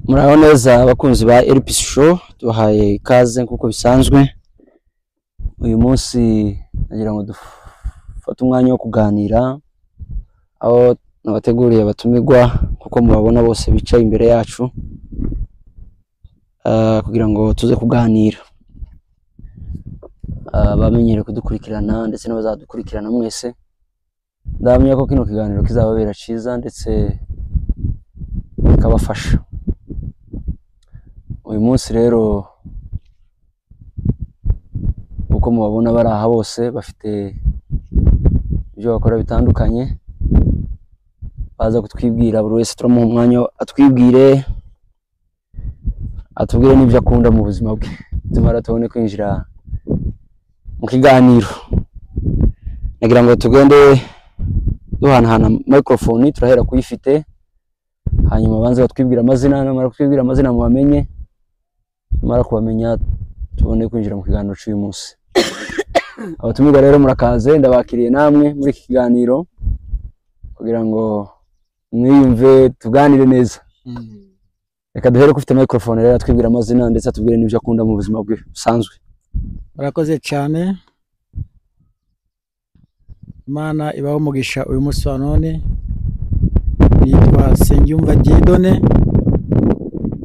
Muraho neza abakunzi ba LPS Show, tubahaye ikaze nkuko bisanzwe. Uyu munsi nagira ngo dufate umwanya wo kuganira, aho nabateguriye abatumirwa kuko mubabona bose bicaye imbere yacu, kugira ngo tuze kuganira. Bamenyere kudukurikirana ndetse n'abazadukurikirana mwese. Ndamya ko kino kiganiro kizababera ciza ndetse kikabafasha. Uyu munsi rero uko mubabona bari aha bose bafite ibyo bakora bitandukanye, baza kutwibwira buri wese turamuha umwanya atubwire n'ibyo akunda mu buzima bwe. Tumara tubone kwinjira mu kiganiro. Nagira ngo tugende duhanahana microphone, turahera kuyifite, hanyuma banze batwibwira amazina, namara kutwibwira amazina mubamenye, mara kubamenya tubone kwinjira mu kiganiro cy'uyu munsi. Abatumirwa rero murakaze, ndabakiriye namwe muri iki kiganiro kugira ngo mwiyumve tuganire neza. Reka duhere kufite microphone rero atwibwira amazina ndetse atubwire n'ibyo akunda mu buzima bwe busanzwe. Murakoze cyane. Imana ibaho umugisha uyu munsi wa none. Nitwa Sengiyumva Dieudonné,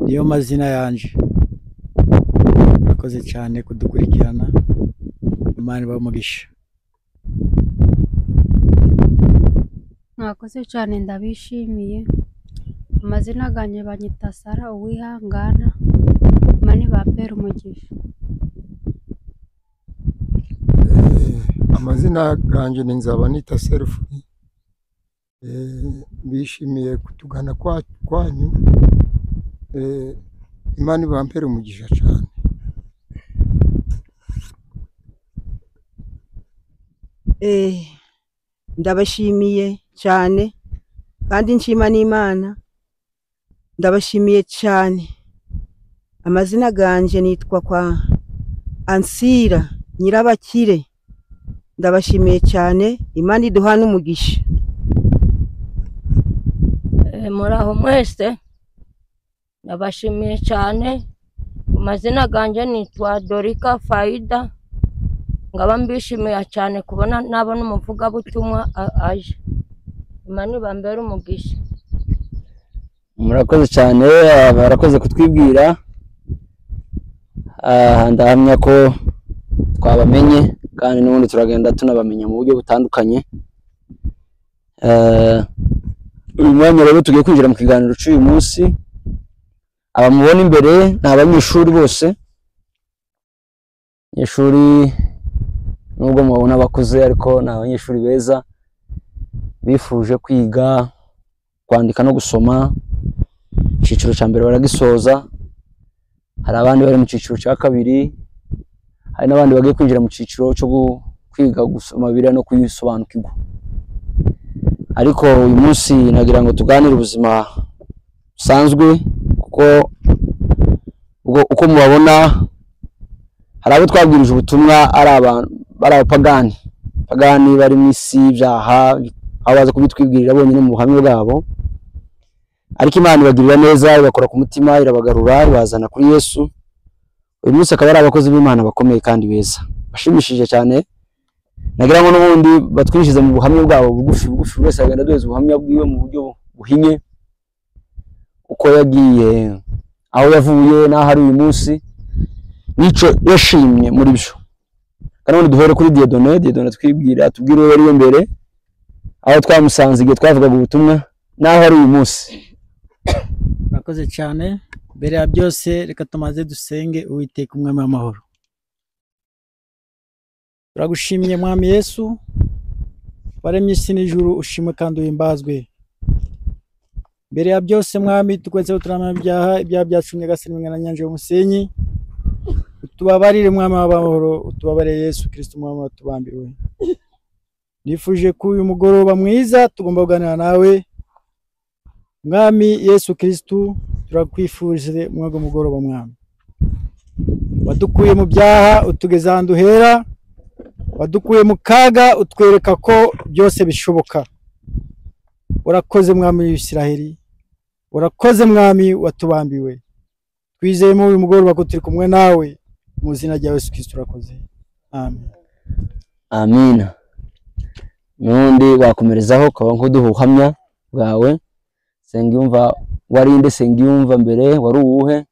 niyo mazina yanje. Murakoze cyane kudukurikirana. Imana ibaho umugisha. Mwakoze cyane, ndabishimiye. Amazina ganje banyita Sara Uwihangana. Imana ibapere umugisha. Amazina ganje ni Nzabanita Self. Bishimiye kutugana kwanyu. Imana ibampere umugisha cyane. Ndabashimiye cyane kandi nshima n'Imana. Ndabashimiye cyane. Amazina ganje nitwa kwa Ansira Nyirabakire. Ndabashimiye cyane, Imana iduhana umugisha. Muraho mwese, ndabashimiye cyane. Amazina ganje nitwa Dorika Faida. Ngaba mbishimiye cyane kubona nabona umuvugabutumwa aje. Imana ibambere umugisha. Murakoze cyane, barakoze kutwibwira. Ndahamya ko twabamenye kandi n'ubundi turagenda tunabamenya mu buryo butandukanye. Uyu mwanya rero tugiye kwinjira mu kiganiro cy'uyu munsi. Abamubona imbere ni abanyeshuri bose. Abanyeshuri nubwo mubona bakuze ariko ni abanyeshuri beza bifuje kwiga kwandika no gusoma. Icyiciro cya mbere baragisoza, hari abandi bari mu cyiciro cya kabiri, hari n'abandi bagiye kwinjira mu cyiciro cyo kwiga gusoma Bibiliya no kuyisobanukirwa. Ariko uyu munsi nagira ngo tuganire ubuzima busanzwe kuko uko mubabona hari abo twabwirije ubutumwa ari abapagani bari mu isi y'ibyaha, aho baza kubitwibwirira bonyine mu buhamya bwabo. Ariko Imana ibagirira neza, ibakora ku mutima, irabagarura, ibazana kuri Yesu. Uyu munsi akaba ari abakozi b'Imana bakomeye kandi beza bashimishije cyane. Nagira ngo n'ubundi batwinjize mu buhamya bwabo bugufi wese agenda duheza ubuhamya bwiwe mu buryo buhinye, uko yagiye, aho yavuye n'aho ari uyu munsi, nico yashimye muri byo. Kandi duhere kuri Dieudonné twibwira, tubwire uwo ari we mbere, aho twamusanze igihe twavugaga ubutumwa n'aho ari uyu munsi. Murakoze cyane. Mbere ya byose reka tumaze dusenge. Uwiteka umwami w'amahoro, turagushimiye Mwami Yesu waremye isi n'ijuru, ushimwe kandi uhimbazwe. Mbere ya byose Mwami tukweze uturama ibyaha byacu Nyagasani mwe na nyanja y'umusenyi, utubabarire Mwami w'amahoro, utubabarire Yesu Kristo Mwami watubambiwe. Nifuje ko uyu mugoroba mwiza tugomba kuganira nawe Mwami Yesu Kristo. Turakwifurije mwago mugoroba Mwami, wadukuye mu byaha utugeza ahantu hera, wadukuye mu kaga utwereka ko byose bishoboka. Urakoze Mwami w'Isiraheli, urakoze mwami watubambiwe, twizeye mu uyu mugoroba ko turi kumwe nawe, mu izina rya Yesu Kristo urakoze, amen. Amina. Nundi bakomerezaho kaba nkuduha ubuhamya bwawe. Sengiyumva warinde, Sengiyumva mbere wari uwuhe,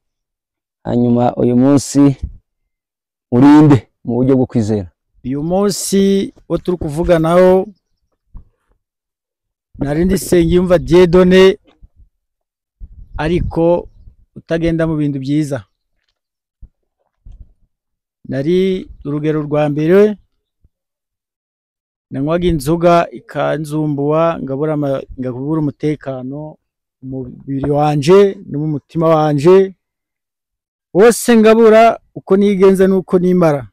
hanyuma uyu munsi urinde mu buryo bwo kwizera. Uyu munsi wo turi kuvuganaho narindi Sengiyumva Dieudonné, ariko utagenda mu bintu byiza. Nari urugero rwa mbere, nanywaga inzoga ikanzumbuwa, ngabura umutekano umubiri wanje no mu mutima wanje wose, ngabura uko nigenza nuko nimara,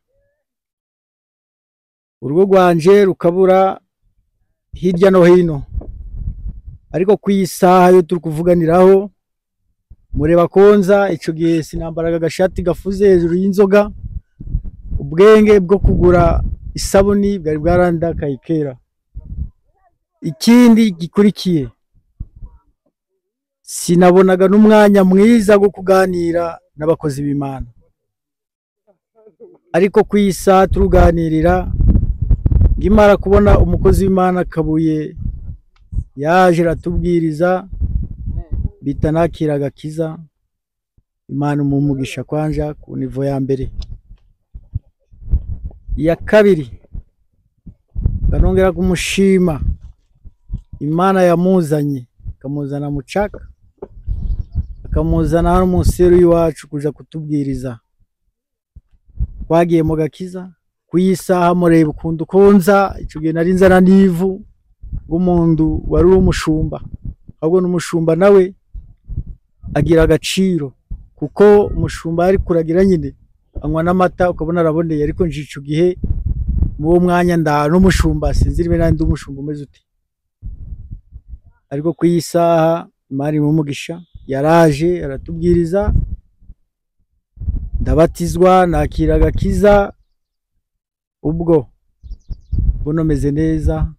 urugo rwanje rukabura hirya no hino. Ariko ku isaha yo turi kuvuganiraho, mureba konza ico gihe sinambaraga agashati gafuze hejuru y'inzoga, ubwenge bwo kugura isabuni bwari bwarandakaye kera. Ikindi gikurikiye, sinabonaga n'umwanya mwiza wo kuganira n'abakozi b'Imana, ariko ku isaha turuganirira, ngimara kubona umukozi w'Imana Kabuye yaje ratubwiriza, bitanakira agakiza. Imana umumugisha kwanja ku nivo ya mbere. Iya kabiri, kanongera kumushima Imana yamuzanye, akamuzana mu Caka, akamuzana hano mu nseru y'iwacu kuja kutubwiriza. Twagiye mu gakiza, ku isaha mureba ukuntu konza, ico gihe nari nzana n'ivu bw'umuntu wari umushumba, ahubwo n'umushumba nawe agira agaciro, kuko umushumba ari kuragira nyine anywa n'amata ukabona araboneye. Ariko nje ico gihe mu mwanya nda n'umushumba sinziribe nandi umushumba umeze uti. Ariko ku isaha Imana imumugisha, yaraje aratubwiriza, ndabatizwa, nakira agakiza. Ubwo buno meze neza.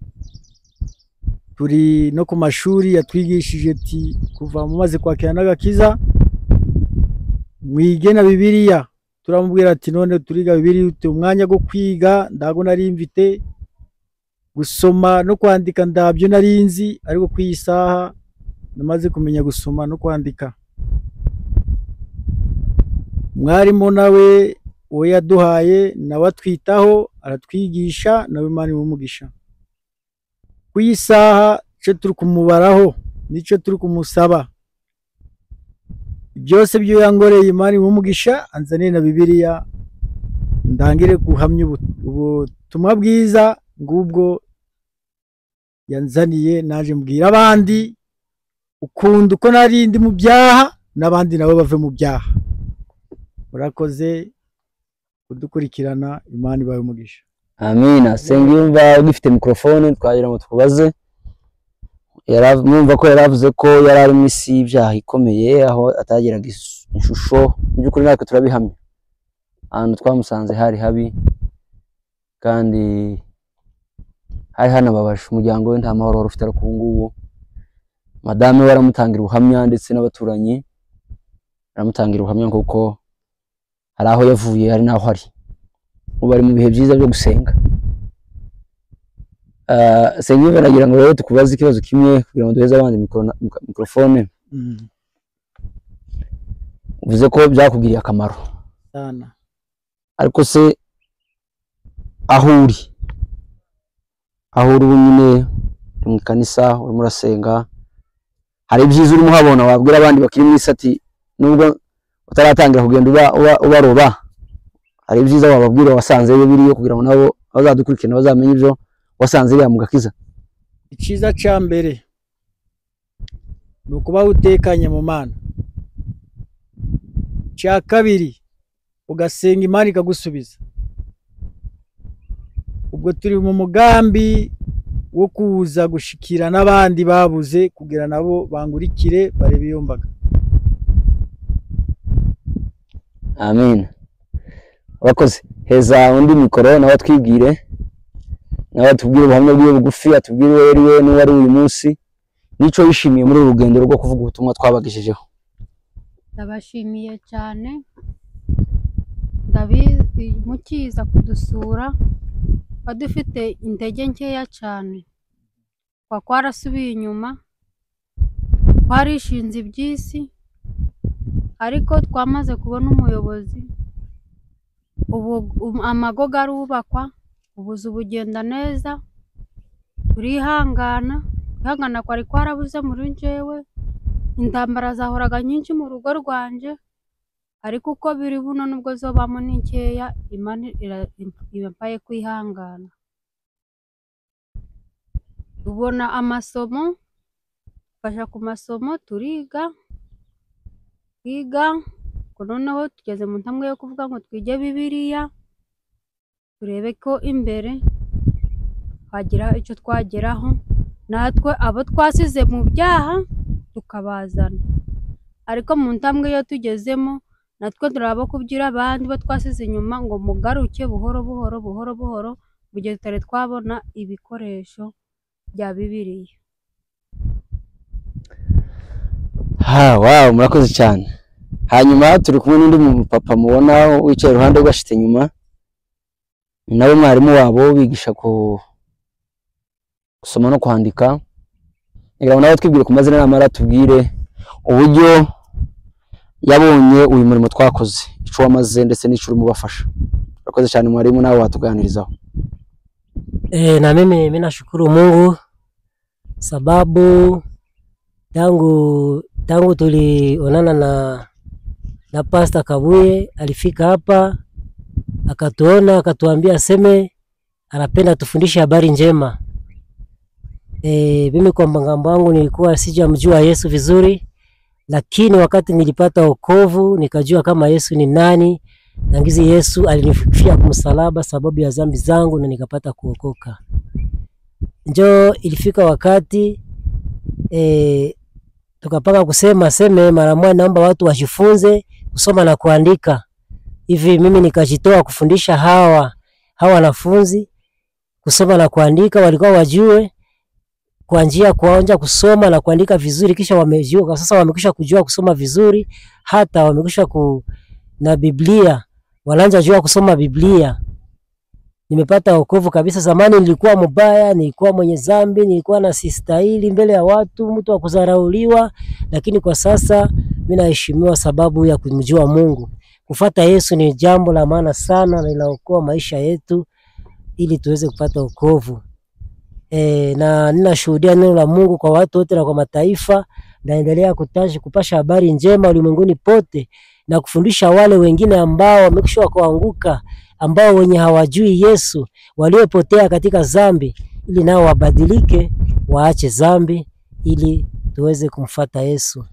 Turi no ku mashuri yatwigishije ati kuva mumaze kwakira n'agakiza mwige na Bibiliya. Turamubwira ati none turiga Bibiliya ute? Umwanya go kwiga ndago nari mvite, gusoma no kwandika ndabyo narinzi, ariko ku isaha namaze kumenya gusoma no kwandika. Mwarimu nawe we yaduhaye, nawe atwitaho aratwigisha, nawe Imana imumugisha. Ku isaha cyo turi kumubaraho nico turi kumusaba, byose byo yangoreye Imana imumugisha, anzane na Bibiliya ndangire guhamya ubutumwa bwiza ngubwo yanzaniye. Naje mbwira abandi ukunda uko nari ndi mu byaha, n'abandi nabo bave mu byaha. Murakoze kudukurikirana, Imana ibahe umugisha. Amina. Sengiyumva ugifite mikrofone twagira ngo tukubaze, mwumva ko yaravuze ko yari ari mu isi y'ibyaha ikomeye, aho atagiraga ishusho. Mu by'ukuri natwe turabihamya, ahantu twamusanze hari habi kandi hari hanababaje. Umuryango we nta mahoro wari ufite, ariko ubu ngubu madame we aramutangira ubuhamya, ndetse n'abaturanyi aramutangira ubuhamya, kuko hari aho yavuye hari n'aho ari. Ubu bari mu bihe byiza byo gusenga. Sengiyumva nagira ngo rero tukubaze ikibazo kimwe kugira ngo duheze abandi mikrofone. Uvuze ko byakugiriye akamaro Sana. ariko se aho uri ubu nyine mu kanisa urimo urasenga, hari ibyiza urimo habona wabwira abandi bakiri mu isi ati nubwo utaratangira kugenda ubaroba, hari ibyiza wababwira wasanze biriyo, kugira ngo nabo bazadukurikirana bazamenye ibyo wasanze bya mu gakiza? Iciza ca mbere ni ukuba utekanye mu Mana. Ca kabiri ugasenga Imana ikagusubiza. Ubwo turi mu mugambi wo kuza gushikira n'abandi babuze, kugira nabo bangurikire barebe iyo mbaga. Amen. Urakoze. Heza undi mikoro nawe atwibwire, nawe atubwire ubuhamya bwiwe bugufi, atubwire we n'uwari uyu munsi, nico yishimiye muri uru rugendo rwo kuvuga ubutumwa twabagejejeho. Ndabashimiye cyane, ndabizi mukiza kudusura badufite intege nkeya cyane, kwa kwarasubiye inyuma, twarishinze iby'isi, ariko twamaze kubona umuyobozi, ubu amago garubakwa, ubuzu bugenda neza, turihangana, kwihangana kwari kwarabuze muri njyewe, intambara zahoraga nyinshi mu rugo rwanje, ariko uko biri buno nubwo zobamo ni nkeya, Imana impaye kwihangana. Tubona amasomo, fasha ku masomo, turiga ko noneho tugeze mu ntambwe yo kuvuga ngo twige Bibiliya, turebe ko imbere hagira icyo twageraho, natwe abo twasize mu byaha tukabazana, ariko mu ntambwe yo tugezemo natwe turaba kubyira abandi bo twasize inyuma ngo mugaruke buhoro buhoro kugeza tutari twabona ibikoresho bya Bibiliya. Wow, murakoze cyane. Hanyuma turi kumwe n'undi mupapa mubona wicaye iruhande rwashite nyuma, nawe mwarimu wabo bigisha gusoma no kwandika. Ngira nawe twibwire ku mazina n'amara, tubwire uburyo yabonye uyu murimo twakoze, ico wamaze ndetse n'ico urimo bafasha. Murakoze cyane mwarimu, nawe watuganirizaho. Na mimi nashukuru Mungu sababu tangu tulionana na Pastor Kabuye, alifika hapa akatuona, akatuambia aseme anapenda tufundishe habari njema. Mimi kwa ngambo yangu nilikuwa sijamjua Yesu vizuri, lakini wakati nilipata wokovu nikajua kama Yesu ni nani, na ngizi Yesu alinifufia kwa msalaba sababu ya dhambi zangu na nikapata kuokoka. Njoo ilifika wakati tukapaka kusema mara moja naomba watu wajifunze kusoma na kuandika. Hivi mimi nikajitoa kufundisha hawa wanafunzi kusoma na kuandika, walikuwa wajue kwa njia kuanza kusoma na kuandika vizuri, kisha wamejua sasa, wamekwisha kujua kusoma vizuri, hata wamekwisha na Biblia, wanaanza jua kusoma Biblia. Nimepata wokovu kabisa. Zamani nilikuwa mbaya, nilikuwa mwenye dhambi, nilikuwa na sistahili mbele ya watu, mtu wa kudharauliwa, lakini kwa sasa mimi naheshimiwa sababu ya kumjua Mungu. Kufuata Yesu ni jambo la maana sana na linaokoa maisha yetu ili tuweze kupata wokovu. Na ninashuhudia neno la Mungu kwa watu wote na kwa mataifa, naendelea kupasha habari njema ulimwenguni pote na kufundisha wale wengine ambao wamekwisha kuanguka, ambao wenye hawajui Yesu, waliopotea katika dhambi, ili nao wabadilike, waache dhambi ili tuweze kumfuata Yesu.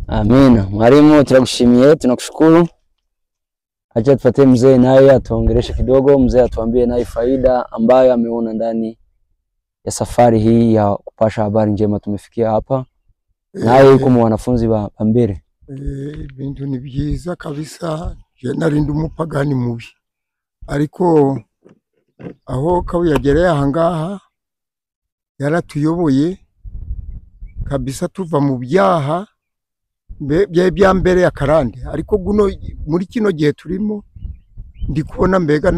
Amina. Mwalimu, tunakushimiye, tunakushukuru. Acha tupate mzee naye atuongeleshe kidogo, mzee atuambie naye faida ambayo ameona ndani ya safari hii ya kupasha habari njema tumefikia hapa. Naye yuko mu wanafunzi ba mbere. Bintu ni byiza kabisa. Je narindi umupagani mubi, ariko aho Kabuye yagereye ahangaha yaratuyoboye kabisa, tuva mu byaha bya mbere ya karande, ariko guno muri kino gihe turimo ndi kubona mbega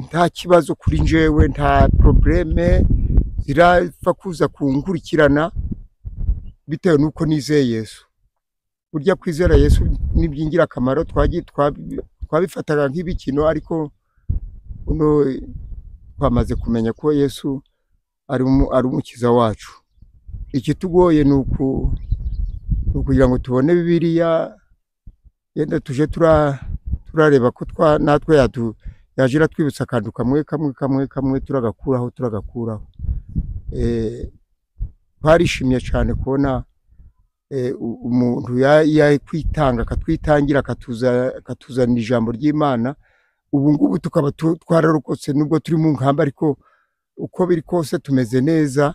nta kibazo kuri njewe, nta probleme zirapfa kuza kunkurikirana bitewe nuko nizeye Yesu. Burya kwizera Yesu ni byingira akamaro, twabifataga nk'ibikino, ariko uno twamaze kumenya ko Yesu ari umukiza wacu. Ikitugoye nuko kugira ngo tubone Bibiliya, yenda tuje turareba ko natwe yajira twibutsa akantu kamwe turagakuraho. Twarishimye cyane kubona umuntu yakwitanga akatwitangira akatuzanira ijambo ry'Imana. Ubu ngubu tukaba twararokotse nubwo turi mu nkamba, ariko uko biri kose tumeze neza.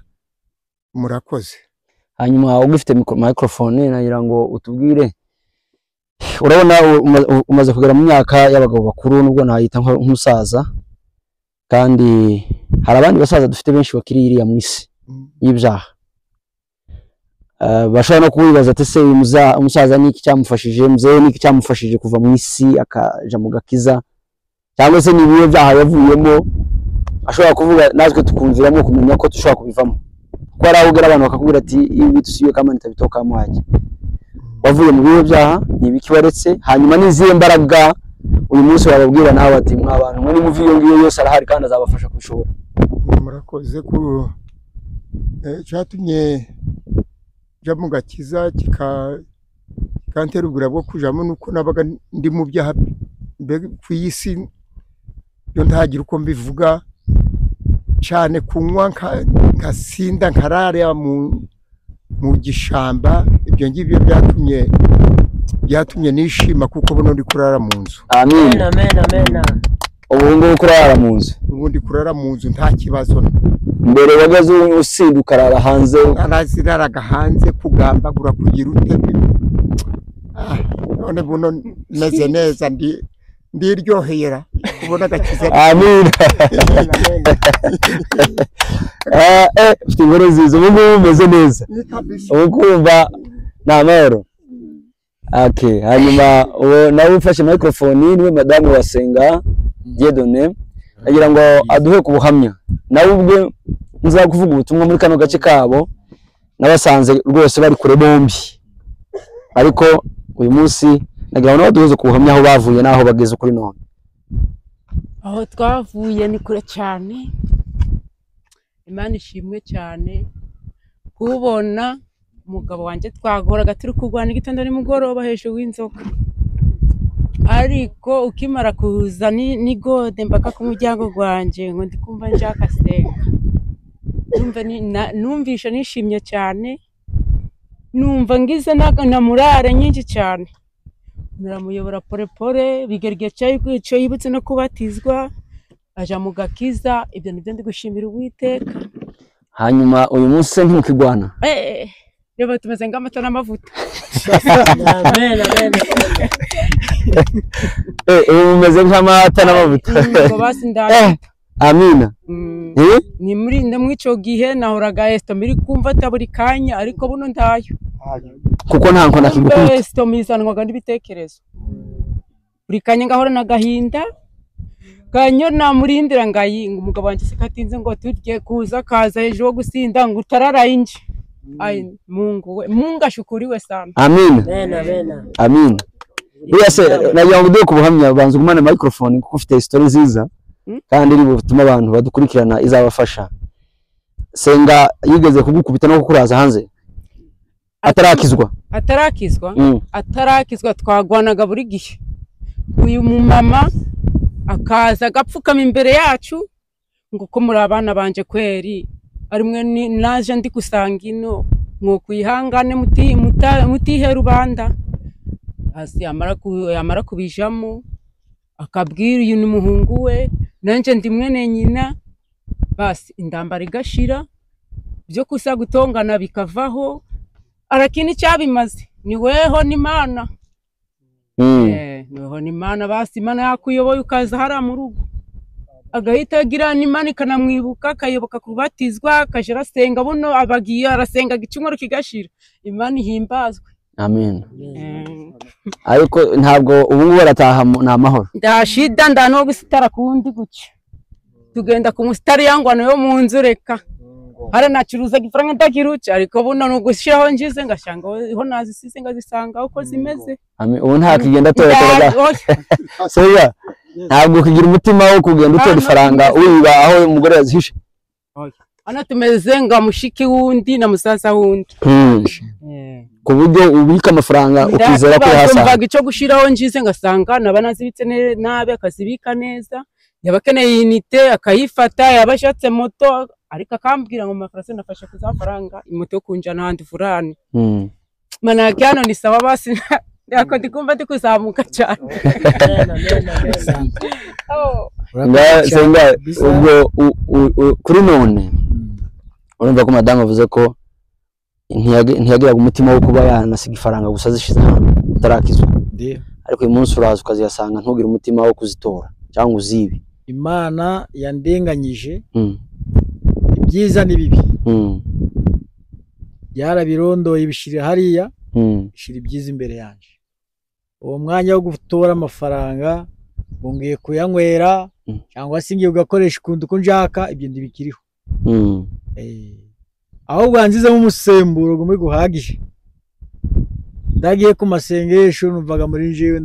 Murakoze. Hanyuma ugifite microphone nagira ngo utubwire, urabona umaze kugera mu myaka y'abagabo bakuru, nubwo nayita nk'umusaza, kandi hari abandi basaza dufite benshi bakiri iriya mu isi y'ibyaha. bashobora no kubibaza ati se umusaza niki cyamufashije, muzee niki cyamufashije kuva mu isi akaja mu gakiza, cyangwa se nibiye byaha yavuyemo, ashobora kuvuga natwe tukumviramo kumenya ko dushobora kubivamo. Ko ari aho abantu bakakubwira ati ibi tusiyo kama nitabitoka mwaje, wavuye mu bihe byaha nibiki waretse, hanyuma niziye mbaraga uyu munsi wababwira nawe ati mwabantu muri muvi iyo ngiyo yose arahari kandi azabafasha kubishobora. Murakoze ku cyatumye ja mu gakiza kikanterubura bwo kujamo nuko nabaga ndi mu byaha ku isi, yo ntagira uko mbivuga cyane, kunywa nkasinda nkarara mu gishamba. Ibyo ngibyo byatumye nishima kuko buno ndi kurara mu nzu. Amen, amen, amen. Ubu kurara mu nzu, ubundi kurara mu nzu nta kibazo. Mbere wagaze usinda ukarara hanze, araziraraga hanze kugambagura kugira utebe. None buno meze neza, ndiryohera kubona gakiza. Amen. Ufite inkuru nziza, ubu meze neza, ubu kumva ni amahoro. Okay, hanyuma nawe ufashe microphone niwe madamu Wasenga Dieudonné, agira ngo aduhe ku buhamya. Nawe ubwe nza kuvuga ubutumwa muri kano gace kabo, nabasanze rwose bari kure bombi, ariko uyu munsi nagira ngo duhuze ku buhamya aho bavuye naho bageze kuri none. Aho twavuye ni kure cyane, Imana ishimwe cyane kubona umugabo wanje twagoraga turi kurwana igitondo nimugoroba hejuru w'inzoka, ariko ukimara kuza ni gode mbaka ku muryango gwanje ngo ndikumva njaka senga, numvisha nishimye cyane, numva ngize na murare nyinshi cyane, naramuyobora pore bigerge cyo yibutse no kubatizwa aja mu gakiza. Ibyo nibyo ndi gushimira Uwiteka. Hanyuma uyu munsi ntimukigwana, reba tumeze nk'amata n'amavuta. Amen, amen. Umeze nk'amata n'amavuta. Amina. Ni muri ndamwico gihe nahoraga estomiri kumva taburi kanya, ariko buno ndayo kuko nta nkona kigukubita. Estomizanwaga n'ibitekerezo buri kanya ngahora nagahinda kanyo namurindira ngayinga. Umugabo wanje sikatinze ngo turye kuza kaza hejuru gusinda ngo utarara inje. Ai Mungu we, Mungu ashukuriwe sana. Amen. Amen. Yese nagira ngo ku buhamya banze gumana microphone kuko ufite story nziza kandi iri butuma abantu badukurikirana izabafasha. Senga yigeze kugukubita no kukuraza hanze atarakizwa. Atarakizwa twagwanaga buri gihe. Uyu mumama akaza agapfukama imbere yacu ngo ko muri abana banje kweri arimwe naje ndi kusanga ino nko kwihangane mutihe rubanda. Asi amara kubijamo akabwira uyu n'umuhungu we nanje ndi mwene nyina, basi indambara igashira byo kusa gutongana bikavaho, arakini cyabimaze ni weho n'Imana. Niho n'Imana, basi Imana yakuyoboye ukaza hara mu rugo agahita agira n'Imana ikanamwibuka, akayoboka kubatizwa, akajera senga. Buno abagiye arasenga gicumuro kigashira. Imana ihimbazwe. Amen. Ariko ntabwo ubu ngubu barataha na mahoro. Ndashida ndano gusitara kundi gucya tugenda ku musitari yangwana yo mu nzu reka hara nacuruza gifaranga ndagiruca, ariko buno no gushiraho njize ngashanga ho nazisize ngazisanga uko zimeze. Amen. Ubu nta kigenda toyateraga. Seya ntabwo kugira umutima wo kugenda utora ifaranga wiba aho umugore yazihishe. Ana tumeze nga mushiki wundi na musaza wundi. Ku buryo ubika amafaranga ukizera ko hasa. Mvaga ico gushiraho njize ngasanga nabanazibitse nabe akazibika neza, yabakeneye inite akayifata, yabashatse moto ariko akambwira ngo amafaranga nafashe kuzafaranga imoto yo kunjana handi furani. Mana cyano ni sawa basi yako ndikumva ndikuzamuka cyane. Senga ubwo kuri none urumva ko madamu avuze ko ntiyagira umutima wo kuba yanasiga ifaranga gusa zishize hano utarakizwa. Ariko uyu munsi uraza ukaziyasanga ntugire umutima wo kuzitora cyangwa uzibi. Imana yandenganyije ibyiza n'ibibi, byarabirondoye bishira hariya bishira ibyiza imbere yanje. Uwo mwanya wo gutora amafaranga ngiye kuyanywera cyangwa se ngiye ugakoresha ukundi uko njaka ibyo ndibikiriho. Aho bwanzizemo umusemburo gumwe guhagije. Ndagiye ku masengesho numvaga muri njewe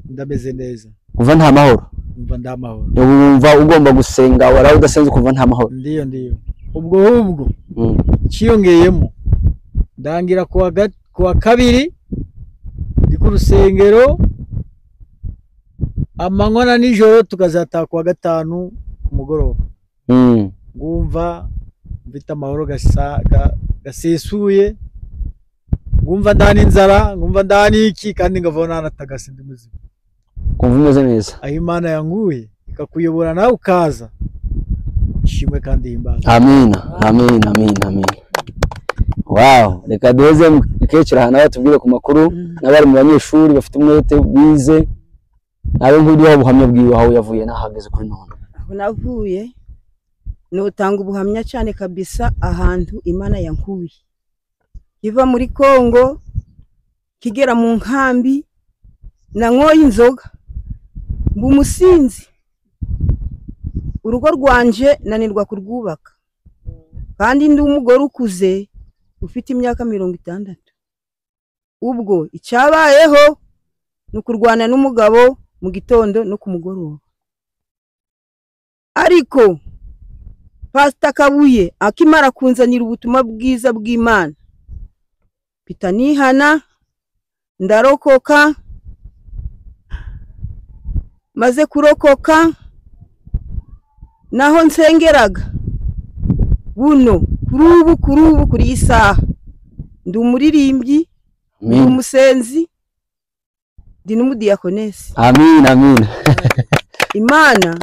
ndameze neza. Umva nta mahoro. Umva nda mahoro. Umva ugomba gusenga waraho udasenze kumva nta mahoro. Ndiyo. Ubwo cyiyongeyemo ndangira kuwa kabiri ndi ku rusengero amanywa na nijoro tukazataha kuwa gatanu ku mugoroba. Ngumva mfite amahoro gasesuye, ngumva ndani inzara, ngumva ndani iki kandi ngavona natagase ndi muzima. Kumva umeze neza. Aho Imana yanguye ikakuyobora nawe ukaza. Ishimwe kandi himbaza. Amina. Wow, reka duheze mukecera hana batubwire ku makuru n'abari mu banyeshuri bafite umwete bize. Nawe nk'uri wa buhamya bwiwe aho yavuye nahageze kuri none. Aho navuye notanga ubuhamya cyane kabisa ahantu Imana yankuye. Kiva muri Kongo kigera mu nkambi nanyoye inzoga mbu umusinzi. Urugo rwanje nanirwa kurwubaka kandi ndi umugore ukuze ufite imyaka 60. Ubwo icyabayeho nukurwana n'umugabo mu gitondo no ku mugoroba. Ariko Pastor Kabuye akimara kunzanira ubutumwa bwiza bw'Imana pita nihana ndarokoka. Maze kurokoka naho nsengeraga buno kuri ubu kuri isaha ndi umuririmbyi, ndi umusenzi, ndi n'umudiakonesi. Amina. Imana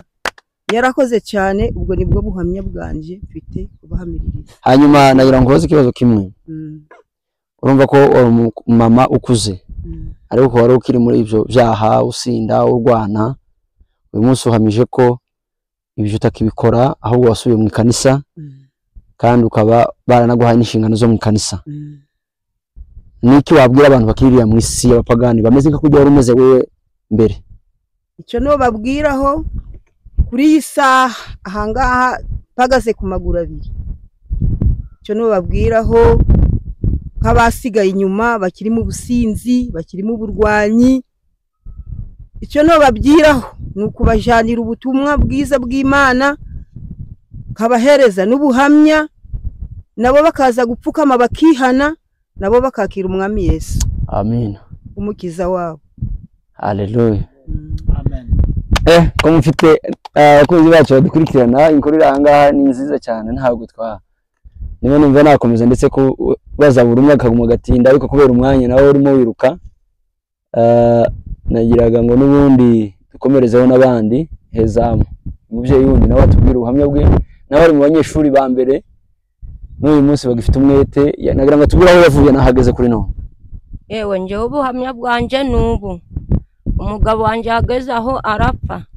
yarakoze cyane. Ubwo nibwo buhamya bwanje mfite kubahamiririza. Hanyuma nagira ngo baze ikibazo kimwe. Urumva ko mama ukuze ariko wari ukiri muri ibyo byaha usinda urwana, uyu munsi uhamije ko ibyo utakibikora ahubwo wasubiye mu kanisa kandi ukaba baranaguhaye n'inshingano zo mu kanisa. Niki wabwira abantu bakirira mu isi y'abapagani bameze nka kujya wari umeze wewe mbere? Icyo no babwiraho kuri iyi saha ahangaha pagaze ku maguru abiri. Icyo no babwiraho nk'abasigaye inyuma bakiri mu businzi, bakiri mu burwanyi. Icyo no babwiraho nukubajanira ubutumwa bwiza bw'Imana kabahereza n'ubuhamya, nabo bakaza gupfukama bakihana, nabo bakakira umwami Yesu. Amina. Umukiza wabo. Haleluya. Amen. Ko mufite abakunzi bacu badukurikirana, inkuru iranga ni nziza cyane ntabwo niba numva nakomeza ndetse ko baza buri umwe akaguma gatinda ariko kubera umwanya nawe urimo wiruka nagiraga ngo nubundi dukomerezeho n'abandi. Hezamu umubyeyi wundi nawe atubwira ubuhamya bwe n'abari mu banyeshuri ba mbere n'uyu munsi bagifite umwete. Nagira ngo atubwire aho yavuye nahageze kuri none. Yewe nje ubuhamya bwanje nubu umugabo wanje ageze aho arapfa.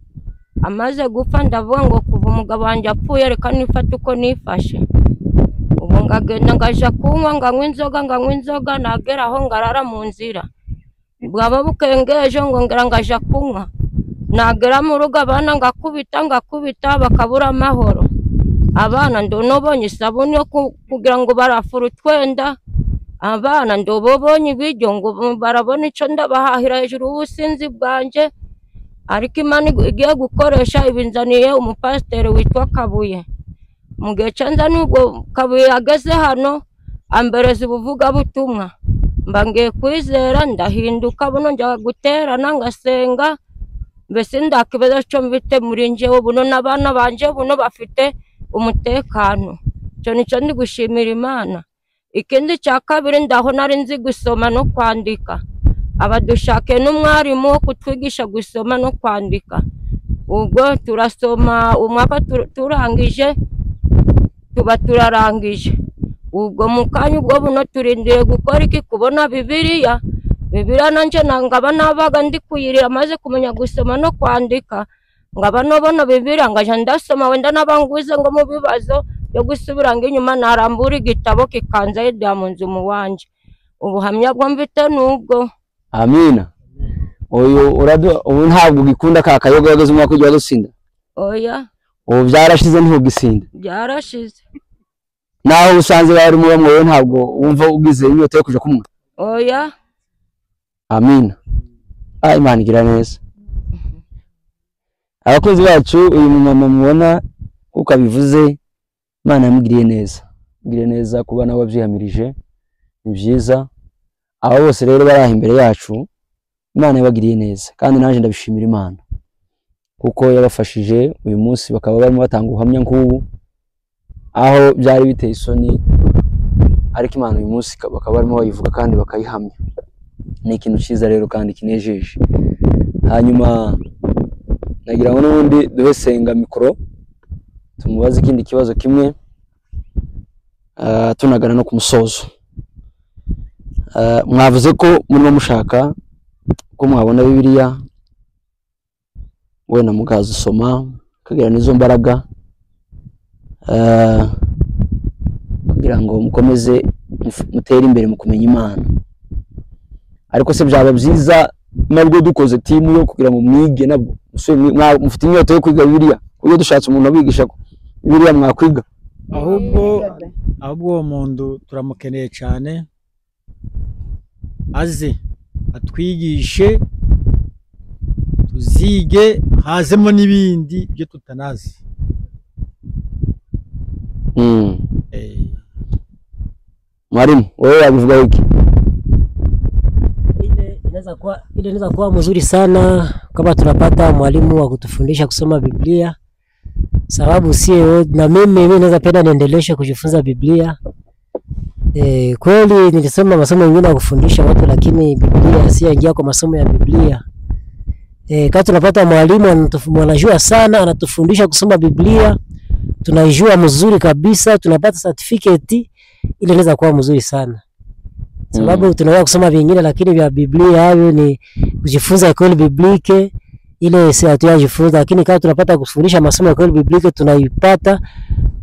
Amaze gupfa ndavuga ngo kuva umugabo wanje apfuye reka nifate uko nifashe. Ubu ngagenda ngaja kunywa nganywa inzoga nagera aho ngarara mu nzira. Bwaba bukengeje ngo ngera ngaja kunywa. Nagera mu rugo abana ngakubita bakabura amahoro. Abana ndonobonye isabuni yo kugira ngo barafura utwenda. Abana ndobobonye ibiryo ngo barabona ico ndabahahira hejuru ubusinzi bwanje. Ariko Imana igiye gukoresha ibinzaniye umupasiteri witwa Kabuye. Mu gihe canza nubwo Kabuye ageze hano ambereza ubuvuga butumwa. Mbangiye kwizera ndahinduka buno njya guterana ngasenga. Mbese ndakibaza cyo mbite muri njewe buno n'abana banje buno bafite umutekano. Cyo nico ndi gushimira Imana. Ikindi cya kabiri ndaho nari nzi gusoma no kwandika. Abadushake n'umwarimu wo kutwigisha gusoma no kwandika. Ubwo turasoma umwaka turangije tuba turarangije. Ubwo mukanya ubwo buno turindiye gukora iki kubona Bibiliya. Bibiliya nanje nangaba nabaga ndi kuyirira maze kumenya gusoma no kwandika. Ngaba nobona Bibiliya ngaje ndasoma wenda nabanguze ngo mu bibazo yo gusubiranga inyuma narambura igitabo kikanza Diamond mu wanje ubuhamya bwo mfite nubwo. Amina. Ubu ntabwo gikunda ka kayoga yageze umwaka ujya gusinda. Oya. Ubu byarashize ntiho gisinda. Byarashize. Naho usanze bari mu bamwe ntabwo wumva ugize inyota yo kuja kumwe. Oya. Amina. Imana igira neza. Abakozi bacu uyu mumama mubona kuko abivuze Imana yamugiriye neza. Mugiriye neza kuba nawe wabyihamirije. Ni byiza. Abo bose rero baraha imbere yacu Imana yabagiriye neza kandi naje ndabishimira Imana kuko yabafashije uyu munsi bakaba barimo batanga ubuhamya nk'ubu aho byari biteye isoni ariko Imana uyu munsi bakaba barimo bayivuga kandi bakayihamya. Ni ikintu cyiza rero kandi kinejeje. Hanyuma nagira ngo n'ubundi duhe Senga mikoro tumubaze ikindi kibazo kimwe tunagana no ku musozo. Mwavuze ko murimo mushaka ko mwabona Bibiliya wenda mukazisoma kagira nizo mbaraga kugira ngo mukomeze mutere imbere mu kumenya Imana. Ariko se byaba byiza nabwo dukoze timu yo kugira ngo mwige nabwo mufite inyota yo kwiga Bibiliya kuko dushatse umuntu abigisha ko Bibiliya mwakwiga. Ahubwo uwo muntu turamukeneye cyane aze atwigishe tuzige hazemo n'ibindi byo tutanazi. Mwalimu wewe yabivuga iki? Inaweza kuwa mzuri sana kama tunapata mwalimu wa kutufundisha kusoma Biblia, sababu sio na mimi naweza penda niendeleshe kujifunza Biblia. Kweli nilisoma masomo mengine ya kufundisha watu lakini Biblia siyaingia kwa masomo ya Biblia. Kama tunapata mwalimu anajua sana anatufundisha kusoma Biblia, tunaijua mzuri kabisa, tunapata certificate, ile inaweza kuwa mzuri sana. Sababu tunaweza kusoma vingine lakini vya Biblia hayo ni kujifunza école biblique, ile si hatuyajifunza, lakini kama tunapata kufundisha masomo ya école biblique tunaipata,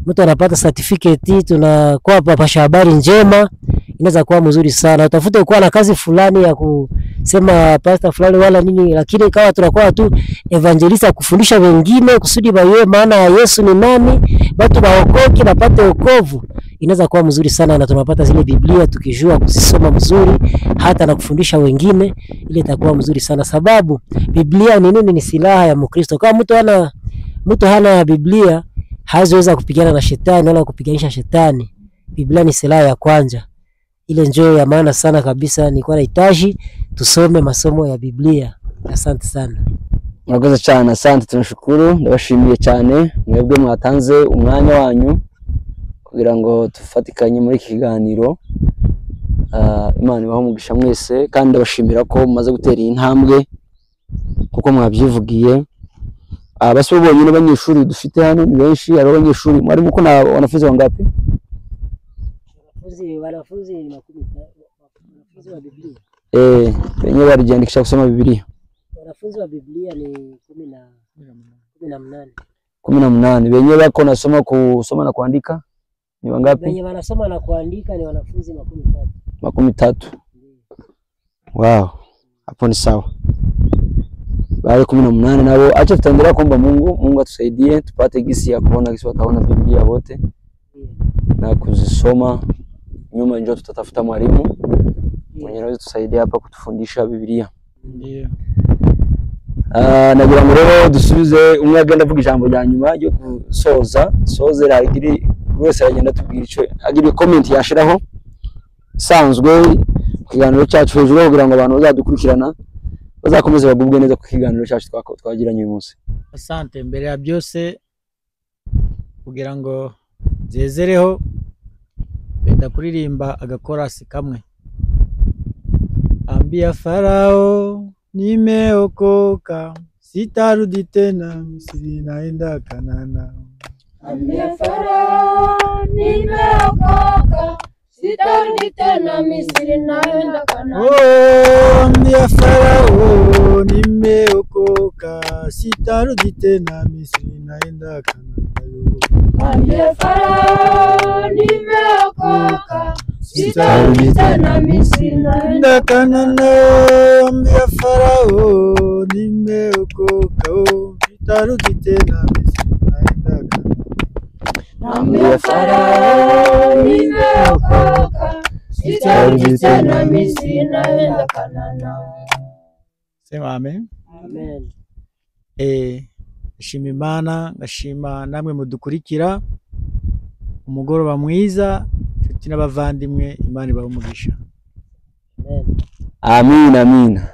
mtu anapata certificate, tunakuwa papasha habari njema, inaweza kuwa mzuri sana. Utafute kuwa na kazi fulani ya kusema pastor fulani wala nini, lakini kama tunakuwa tu evangelista kufundisha wengine kusudi bawe maana ya Yesu ni nani, watu waokoke napate wokovu, inaweza kuwa mzuri sana. Na tunapata zile Biblia tukijua kusoma mzuri hata na kufundisha wengine, ile itakuwa mzuri sana. Sababu Biblia ni nini? Ni silaha ya Mkristo. Kama mtu hana Biblia hawezi kupigana na shetani wala kupiganisha shetani. Biblia ni silaha ya kwanza. Ile njoo ya maana sana kabisa. Nilikuwa nahitaji tusome masomo ya Biblia. Asante sana. Murakoze cyane. Asante, tunashukuru, ndabashimiye cyane mwebwe mwatanze umwanya wanyu kugira ngo tufatikanye muri kiganiro. Imana ibahe umugisha mwese kandi ndabashimira ko mumaze gutera intambwe kuko mwabyivugiye. Basi bonyine abanyeshuri dufite hano ni benshi, abanyeshuri mwari muko na wanafunzi wangapi? Wanafunzi ni 10 wanafunzi wa Biblia. Wenyewe walijiandikisha kusoma Biblia. Wanafunzi wa Biblia ni 18. 18. Wenyewe wako nasoma kusoma na kuandika ni wangapi? Wenyewe wanasoma na kuandika ni wanafunzi 13. 13. Wow. Hapo ni sawa. Bale 18 nabo acha tutaendelea kuomba Mungu atusaidie tupate gisi ya kuona gisi wataona Biblia wote na kuzisoma. Nyuma njoo tutatafuta mwalimu mwenye anaweza tusaidia hapa kutufundisha Biblia. Ndio. Nagira ngo rero dusubize umwe agenda avuga ijambo rya nyuma ryo soze ragiri wese agenda tubwira ico agira comment yashiraho sanzwe kiganiro cyacu hejuru kugira ngo abantu bazadukurikirana bazakomeze bagubwe neza ku kiganiro cyacu twagiranye uyu munsi. Asante. Mbere ya byose kugira ngo zezereho benda kuririmba agakorasi kamwe. Ambia Farao nimeokoka, sitarudi tena Misri, naenda Kanana. Ambia Farao nimeokoka, sitarudi tena Misri, naenda Kanana. Oh, ambia Farao nimeokoka, sitarudi tena Misri, naenda Kanana. Mwambie Farao nimeokoka, sitarudi tena Misri, naenda Kanana. Ambia Farao nimeokoka, sitarudi tena Misri, naenda Kanana. Mwambie Farao nimeokoka, sitarudi tena Misri, naenda Kanana. Sema amen. Amen. Ndashima Imana, ndashima namwe mudukurikira. Umugoroba mwiza, inshuti n'abavandimwe, Imana ibahe umugisha. Amen. Amina, amina.